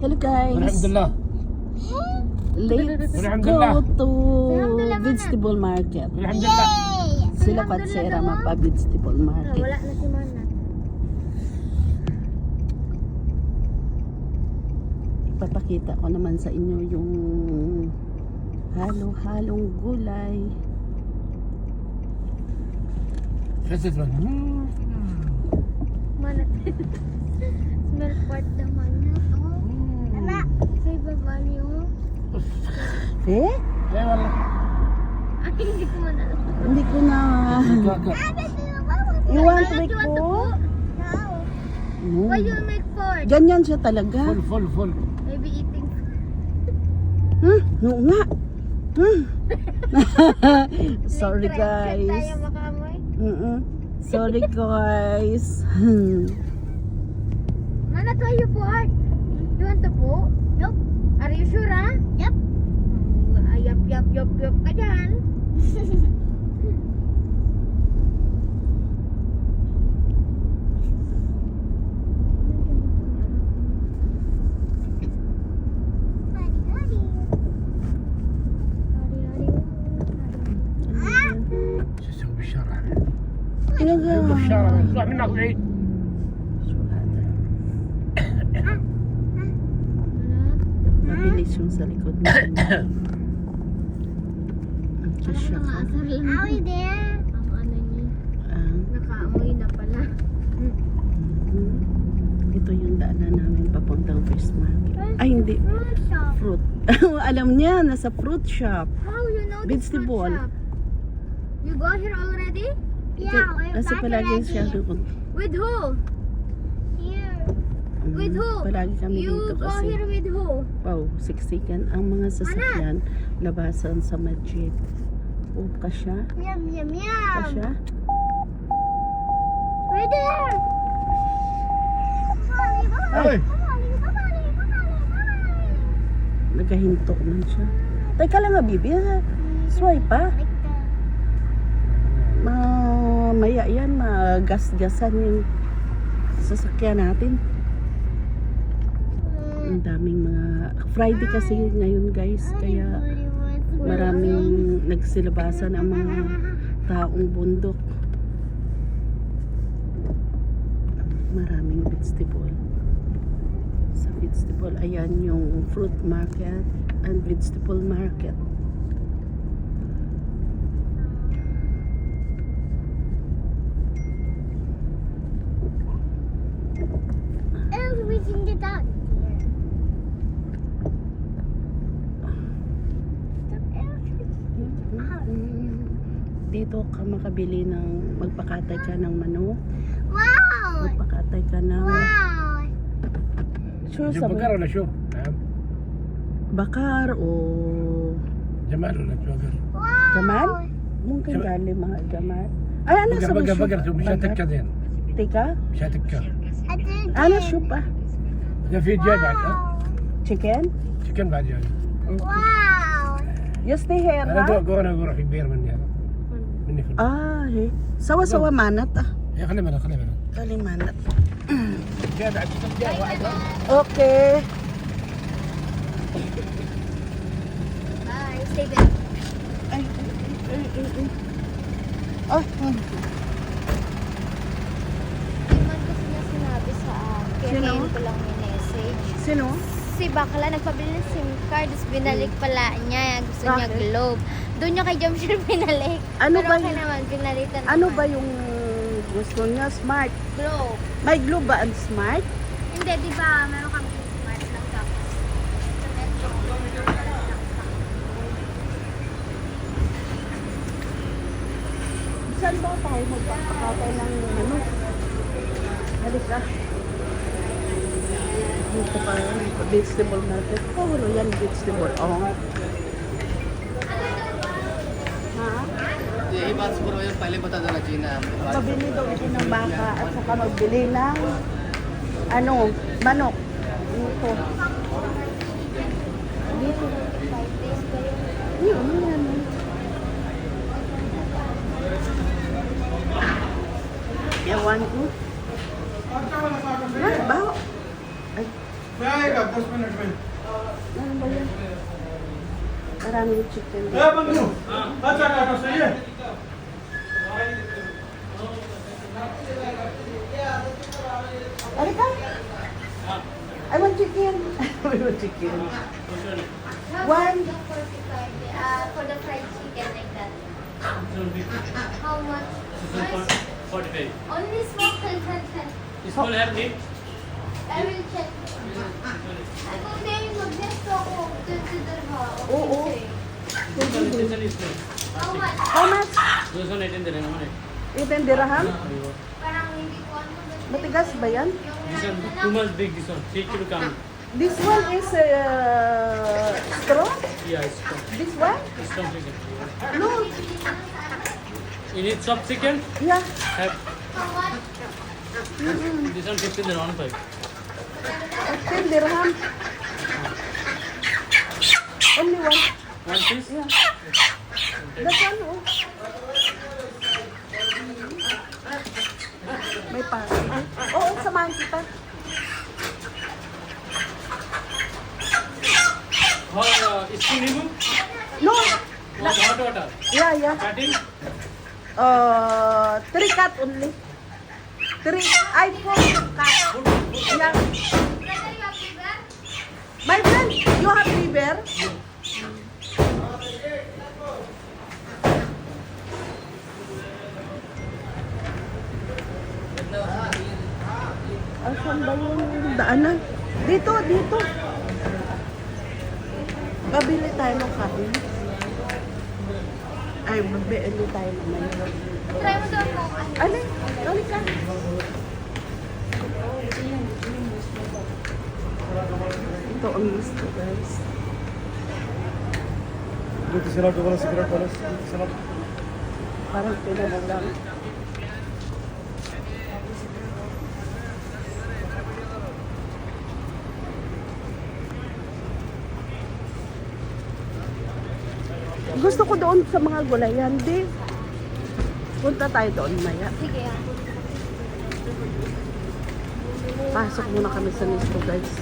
Hello guys. Alhamdulillah. Let's go to vegetable market. Alhamdulillah. Sila Patsera mapa vegetable market. Wala na si Mana. Ipapakita ko naman sa inyo yung halo-halong gulay. Hasit man. Mana. Smell part the Mana. Anak, sa ibaba niyo. Eh? Ya wallah. Ay, hindi ko man alam. Hindi ko na... You want to make food? No. Why you make food? Ganyan siya talaga. Full. Maybe eating. No nga. Sorry guys. Tayo makamoy. Sorry guys. Mana, try your food. You want to po? Nope. Are you sure, ha? Yep. Yup ka dyan. شو تسوي بالشارع؟ Talaga. بالشارع اطلع منك بعيد. Mabilis yung sa likod mo. Kasi ako. Nakasar lang. Awi there. Ang ano niya. Nakaamoy na pala. Ito yung daanan namin papuntang First Market. Ay, hindi. Fruit shop. Fruit. Alam niya, nasa fruit shop. How you know this fruit Vegetable. shop? You go here already? Yeah, we're Kasi back palagi siya already. doon. With who? Here. With who? Palagi kami You dito go kasi. here with who? Wow, siksikan ang mga sasakyan labasan sa masjid. O, kasya? Yum, yum, yum. Kasya? Right there. Ay! Nagahinto man siya. Teka lang nga, bibi. Swipe pa. Maya yan, magasgasan yung sasakyan natin. Ang daming mga... Friday kasi ngayon guys, kaya maraming nagsilabasan ang mga taong bundok. Maraming vegetable. Sa vegetable, ayan yung fruit market and vegetable market. Everything the dog. Dito ka makabili ng magpakatay ka ng manok, Wow! magpakatay ka ng Wow! sure شو sa بقر ولا شو؟ نعم. bakar o جمال ولا شو بقر؟ Wow! jamal? Mungkin Jamal. gali mga jamal. Ay, ano sa بقر mga بقر شو مش هتكة زين. Tika? مش هتكة. Ano soup ah? إذا في دجاج بعد ها؟ Chicken? chicken بعد يعني. Wow! You stay here, أنا ha? أنا بروح كبير مني هذا. مني في Ah, he. Sawa-sawa manat ah. يا خلي منها. Galing manat. جاء بعد جاء واحد. Okay. Bye. Stay there. Ay. Oh, Hindi man kasi niya sinabi sa akin. Sino? Ngayon ko lang may message. Sino? Si Bakla nagpabili ng SIM card, tapos binalik pala niya. Gusto niya Bakit? Globe. Doon niya kay Jamshir binalik. Ano Pero ba okay yun? naman, pinalitan Ano naman. ba yung gusto niya? Smart. Globe. May glue ba ang smart? Hindi, di ba? Meron kami smart lang tapos. Sa metro. Saan ba tayo magpapakatay ng manok? Halika. Dito pa vegetable market. Oh, wala yan vegetable. Oh. Ha? यही बात सुपरवाइजर पहले बता देना चाहिए ना आपको। Mabili daw ito ng baka at saka magbili ng ano, manok. Dito. Dito. 5 days kayo. Yun, yan. Ewan ko. Ano ba? Ay, लगेगा 10 मिनट में Ano ba yan? Maraming chicken. बंधु अच्छा काटो सही है Halika. I want chicken. I want chicken. One. For the fried chicken like that. How much? 45. Only small consumption. This one have meat. I will check. Kung may mag-guest ako, consider mo. Oo. This one is meat. How much? How much? This one 18 dirham. 18 dirham? Parang hindi ko ano. Matigas ba yan? This one too much big. This one 3 kilo come. This one is strong? Yeah, it's strong. This one? It's strong chicken. No. You need soft chicken? Yeah. Have How much? this one 15 dirham 5. 10 dirham. Only one. One piece? Yeah. That one, oh. May pa. Oo, samahan kita. Or spoon limu? No. Or hot water? Yeah, yeah. Cutting? 3 cut only. 3. I 4 cut. Yeah. Brother, you have fever? My friend, you have fever? Asan ba yung daanan? Dito, dito. Babili tayo ng kain. Ay, babili tayo ng mayo. Try mo daw po. Alin? Halika. Ito ang gusto, guys. Buti sila ko sigaret wala sila Parang pinagalang. Gusto ko doon sa mga gulayan, di. Punta tayo doon maya. Sige. Pasok muna kami sa Nesto, guys.